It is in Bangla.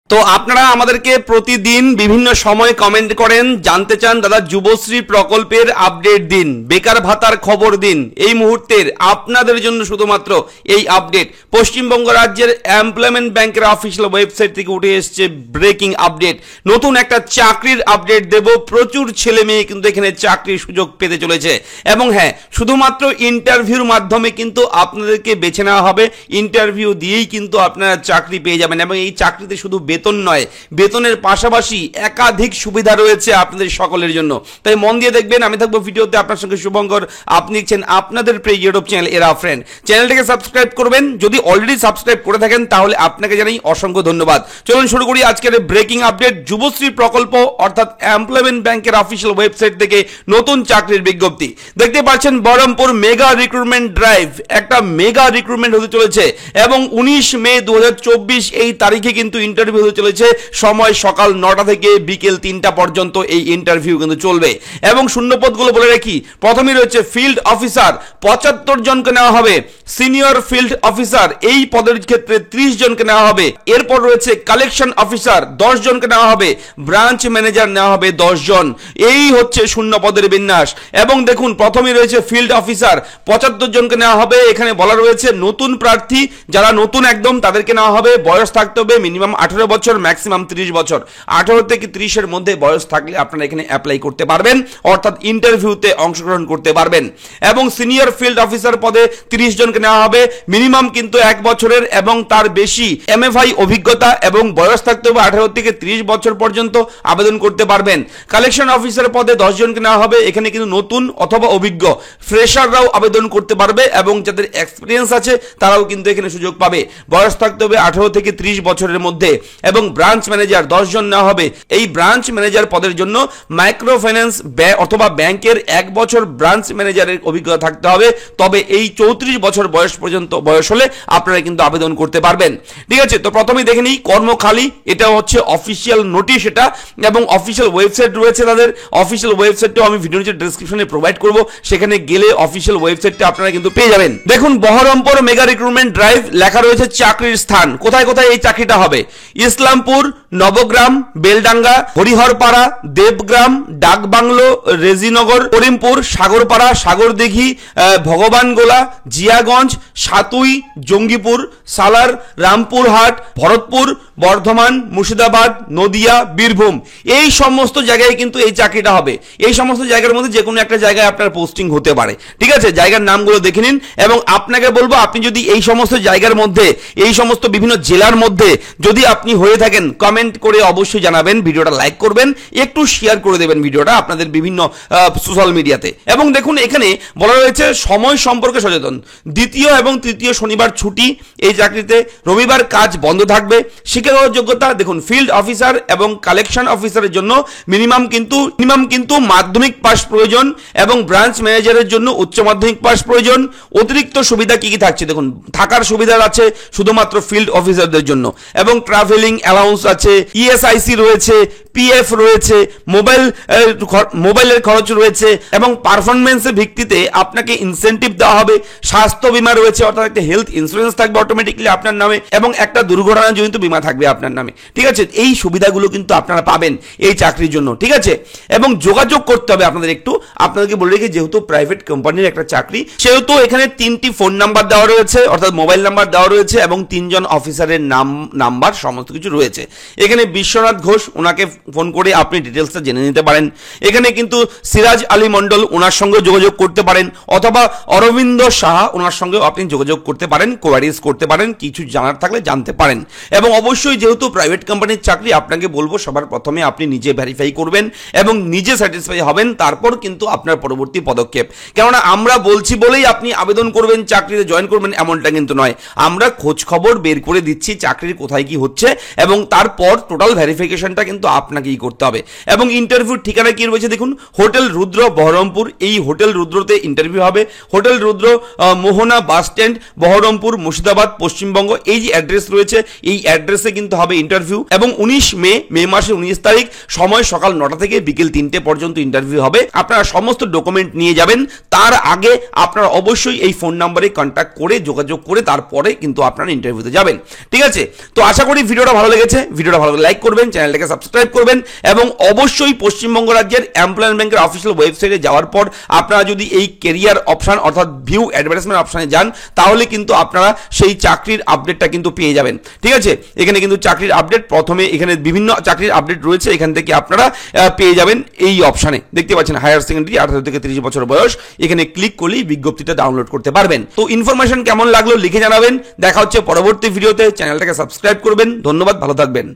তো আপনারা আমাদেরকে প্রতিদিন বিভিন্ন সময় কমেন্ট করেন, জানতে চান দাদা যুবশ্রী প্রকল্পের আপডেট দিন, বেকার ভাতার খবর দিন। এই মুহূর্তের আপনাদের জন্য শুধুমাত্র এই আপডেট। পশ্চিমবঙ্গ রাজ্যের এমপ্লয়মেন্ট ব্যাংকের অফিসিয়াল ওয়েবসাইট থেকে উঠে এসছে ব্রেকিং আপডেট। নতুন একটা চাকরির আপডেট দেব। প্রচুর ছেলে মেয়ে কিন্তু এখানে চাকরির সুযোগ পেতে চলেছে এবং হ্যাঁ, শুধুমাত্র ইন্টারভিউর মাধ্যমে কিন্তু আপনাদেরকে বেছে নেওয়া হবে। ইন্টারভিউ দিয়েই কিন্তু আপনারা চাকরি পেয়ে যাবেন এবং এই চাকরিতে শুধু বেতন নয়, বেতনের পাশাপাশি একাধিক সুবিধা রয়েছে আপনাদের সকলের জন্য। তাই মন দিয়ে দেখবেন। আমি থাকবো ভিডিওতে আপনার সঙ্গে শুভঙ্কর। আপনি দেখছেন আপনাদের প্রিয় ইউটিউব চ্যানেল এরা ফ্রেন্ড। চ্যানেলটাকে সাবস্ক্রাইব করবেন। যদি অলরেডি সাবস্ক্রাইব করে থাকেন তাহলে আপনাকে জানাই অসংখ্য ধন্যবাদ। চলুন শুরু করি আজকের ব্রেকিং আপডেট। যুবশ্রী প্রকল্প অর্থাৎ এমপ্লয়মেন্ট ব্যাংকের অফিসিয়াল ওয়েবসাইট থেকে নতুন চাকরির বিজ্ঞপ্তি দেখতে পাচ্ছেন। বহরমপুর মেগা রিক্রুটমেন্ট ড্রাইভ, একটা মেগা রিক্রুটমেন্ট হতে চলেছে এবং 19 মে 2024 এই তারিখে কিন্তু ইন্টারভিউ হতে চলেছে। সময় সকাল 9টা থেকে বিকেল 3টা পর্যন্ত এই ইন্টারভিউ কিন্তু চলবে এবং শূন্যপদগুলো বলে রাখি। প্রথমেই রয়েছে ফিল্ড অফিসার, 75 জনকে নেওয়া হবে। সিনিয়র ফিল্ড অফিসার, এই পদের ক্ষেত্রে 30 জনকে নেওয়া হবে। এরপর রয়েছে কালেকশন অফিসার, 10 জনকে নেওয়া হবে। ব্রাঞ্চ ম্যানেজার নেওয়া হবে 10 জন। এই হচ্ছে শূন্য পদের বিন্যাস এবং দেখুন প্রথমেই রয়েছে ফিল্ড অফিসার, 75 জনকে নেওয়া হবে। এখানে বলা রয়েছে নতুন প্রার্থী, যারা নতুন একদম তাদেরকে নেওয়া হবে। বয়স থাকতে হবে মিনিমাম 18 বছর, ম্যাক্সিমাম 30 বছর। 18 থেকে 30 এর মধ্যে বয়স থাকলে আপনারা এখানে অ্যাপ্লাই করতে পারবেন, অর্থাৎ ইন্টারভিউতে অংশগ্রহণ করতে পারবেন। এবং সিনিয়র ফিল্ড অফিসার পদে 30 জনকে নেওয়া হবে। মিনিমাম কিন্তু 1 বছরের এবং তার বেশি MFI অভিজ্ঞতা এবং বয়স থাকতে হবে 18 থেকে 30 বছর পর্যন্ত আবেদন করতে পারবেন। কালেকশন অফিসার পদে 10 জনকে নেওয়া হবে। এখানে কিন্তু নতুন অথবা অভিজ্ঞ ফ্রেশাররাও আবেদন করতে পারবে এবং যাদের এক্সপিরিয়েন্স আছে তারাও কিন্তু এখানে সুযোগ পাবে। বয়স থাকতে হবে 18 থেকে 30 বছরের মধ্যে এবং ব্রাঞ্চ ম্যানেজার 10 জন নেওয়া হবে। এই ব্রাঞ্চ ম্যানেজার পদের জন্য মাইক্রো ফাইন্যান্স অথবা ব্যাংকের 1 বছর ব্রাঞ্চ ম্যানেজারের অভিজ্ঞতা থাকতে হবে। তবে এই 34 বছর বয়স হলে আপনারা কিন্তু আবেদন করতে পারবেন। ঠিক আছে, তো প্রথমেই দেখে নিই কর্মখালি। এটা হচ্ছে অফিসিয়াল নোটিশ এটা এবং অফিসিয়াল ওয়েবসাইট রয়েছে তাদের। অফিসিয়াল ওয়েবসাইটটাও আমি ভিডিও নিচে ডেসক্রিপশনে প্রোভাইড করব, সেখানে গেলে অফিসিয়াল ওয়েবসাইটটা আপনারা কিন্তু পেয়ে যাবেন। দেখুন বহরমপুর মেগা রিক্রুটমেন্ট ড্রাইভ লেখা রয়েছে চাকরির স্থান। কোথায় কোথায় এই চাকরিটা হবে? ইসলামপুর, নবগ্রাম, বেলডাঙ্গা, হরিহরপাড়া, দেবগ্রাম, ডাকবাংলো, রেজিনগর, করিমপুর, সাগরপাড়া, সাগরদিঘি, ভগবানগোলা, জিয়াগঞ্জ, সাতুই, জঙ্গিপুর, সালার, রামপুরহাট, ভরতপুর, বর্ধমান, মুর্শিদাবাদ, নদিয়া, বীরভূম। এই সমস্ত জায়গায় কিন্তু এই চাকরিটা হবে। এই সমস্ত জায়গার মধ্যে যে কোনো একটা জায়গায় আপনার পোস্টিং হতে পারে। ঠিক আছে, জায়গার নামগুলো দেখে নিন এবং আপনাকে বলবো আপনি যদি এই সমস্ত জায়গার মধ্যে, এই সমস্ত বিভিন্ন জেলার মধ্যে যদি আপনি হয়ে থাকেন, কমেন্ট করে অবশ্যই জানাবেন, ভিডিওটা লাইক করবেন, একটু শেয়ার করে দেবেন ভিডিওটা আপনাদের বিভিন্ন সোশ্যাল মিডিয়াতে। এবং দেখুন এখানে বলা রয়েছে সময় সম্পর্কে সচেতন। দ্বিতীয় এবং তৃতীয় শনিবার ছুটি এই চাকরিতে, রবিবার কাজ বন্ধ থাকবে। শিক্ষাগত যোগ্যতা দেখুন ফিল্ড অফিসার এবং কালেকশন অফিসারের জন্য মিনিমাম কিন্তু মাধ্যমিক পাস প্রয়োজন এবং ব্রাঞ্চ ম্যানেজারের জন্য উচ্চ মাধ্যমিক পাস প্রয়োজন। অতিরিক্ত সুবিধা কি কি থাকছে দেখুন, থাকার সুবিধা আছে শুধুমাত্র ফিল্ড অফিসারদের জন্য এবং ট্রাভেলিং অ্যালাউন্স আছে, ESIC রয়েছে, PF রয়েছে, মোবাইলের খরচ রয়েছে এবং পারফরমেন্সের ভিত্তিতে আপনাকে ইনসেনটিভ দেওয়া হবে। স্বাস্থ্য বীমা রয়েছে, অর্থাৎ একটা হেলথ ইন্স্যুরেন্স থাকবে অটোমেটিক্যালি আপনার নামে এবং একটা দুর্ঘটনাজনিত বীমা থাকবে আপনার নামে। ঠিক আছে, এই সুবিধাগুলো কিন্তু আপনারা পাবেন এই চাকরির জন্য। ঠিক আছে, এবং যোগাযোগ করতে হবে আপনাদেরকে বলে রেখে, যেহেতু প্রাইভেট কোম্পানির একটা চাকরি সেহেতু এখানে 3টি ফোন নাম্বার দেওয়া রয়েছে, অর্থাৎ মোবাইল নাম্বার দেওয়া রয়েছে এবং 3 জন অফিসারের নাম্বার সমস্ত কিছু রয়েছে। এখানে বিশ্বনাথ ঘোষ, ওনাকে ফোন করে আপনি ডিটেলসটা জেনে নিতে পারেন। এখানে কিন্তু সিরাজ আলী মন্ডল, ওনার সঙ্গে যোগাযোগ করতে পারেন অথবা অরবিন্দ সাহা, ওনার সঙ্গে আপনি যোগাযোগ করতে পারেন, কোয়ারিজ করতে পারেন, কিছু জানার থাকলে জানতে পারেন। এবং অবশ্যই যেহেতু প্রাইভেট কোম্পানির চাকরি আপনাকে বলবো সবার প্রথমে আপনি নিজে ভেরিফাই করবেন এবং নিজে স্যাটিসফাই হবেন, তারপর কিন্তু আপনার পরবর্তী পদক্ষেপ। কেননা আমরা বলছি বলেই আপনি আবেদন করবেন, চাকরিতে জয়েন করবেন এমনটা কিন্তু নয়। আমরা খোঁজ খবর বের করে দিচ্ছি চাকরির কোথায় কি হচ্ছে এবং তারপর টোটাল ভেরিফিকেশনটা কিন্তু আপনার আপনাকে কি করতে হবে। এবং ইন্টারভিউর ঠিকানা কি রয়েছে দেখুন, হোটেল রুদ্র বহরমপুর। এই হোটেল রুদ্রতে ইন্টারভিউ হবে। হোটেল রুদ্র মোহনা বাস স্ট্যান্ড, বহরমপুর, মুর্শিদাবাদ, পশ্চিমবঙ্গ। এই যে অ্যাড্রেস রয়েছে এই অ্যাড্রেসে কিন্তু হবে ইন্টারভিউ। এবং 19 মে মাসের 19 তারিখ, সময় সকাল 9টা থেকে বিকেল 3টে পর্যন্ত ইন্টারভিউ হবে। আপনারা সমস্ত ডকুমেন্ট নিয়ে যাবেন। তার আগে আপনারা অবশ্যই এই ফোন নাম্বারে কন্ট্যাক্ট করে যোগাযোগ করে তারপরে কিন্তু আপনারা ইন্টারভিউতে যাবেন। ঠিক আছে, তো আশা করি ভিডিওটা ভালো লেগেছে। ভিডিওটা ভালো লাইক করবেন, চ্যানেলটাকে সাবস্ক্রাইব করবেন এবং অবশ্যই পশ্চিমবঙ্গ রাজ্যের এমপ্লয়মেন্ট ব্যাংকের অফিসিয়াল ওয়েবসাইটে যাওয়ার পর আপনারা যদি এই কেরিয়ার অপশন অর্থাৎ ভিউ অ্যাডভার্টাইজমেন্ট অপশনে যান তাহলে কিন্তু আপনারা সেই চাকরির আপডেটটা কিন্তু পেয়ে যাবেন। ঠিক আছে, এখানে কিন্তু চাকরির আপডেট প্রথমে এখানে বিভিন্ন চাকরির আপডেট রয়েছে, এখান থেকে আপনারা পেয়ে যাবেন এই অপশনে। দেখতে পাচ্ছেন হায়ার সেকেন্ডারি 18 থেকে 30 বছর বয়স, এখানে ক্লিক করলেই বিজ্ঞপ্তিটা ডাউনলোড করতে পারবেন। তো ইনফরমেশন কেমন লাগলো লিখে জানাবেন। দেখা হচ্ছে পরবর্তী ভিডিওতে। চ্যানেলটাকে সাবস্ক্রাইব করবেন। ধন্যবাদ, ভালো থাকবেন।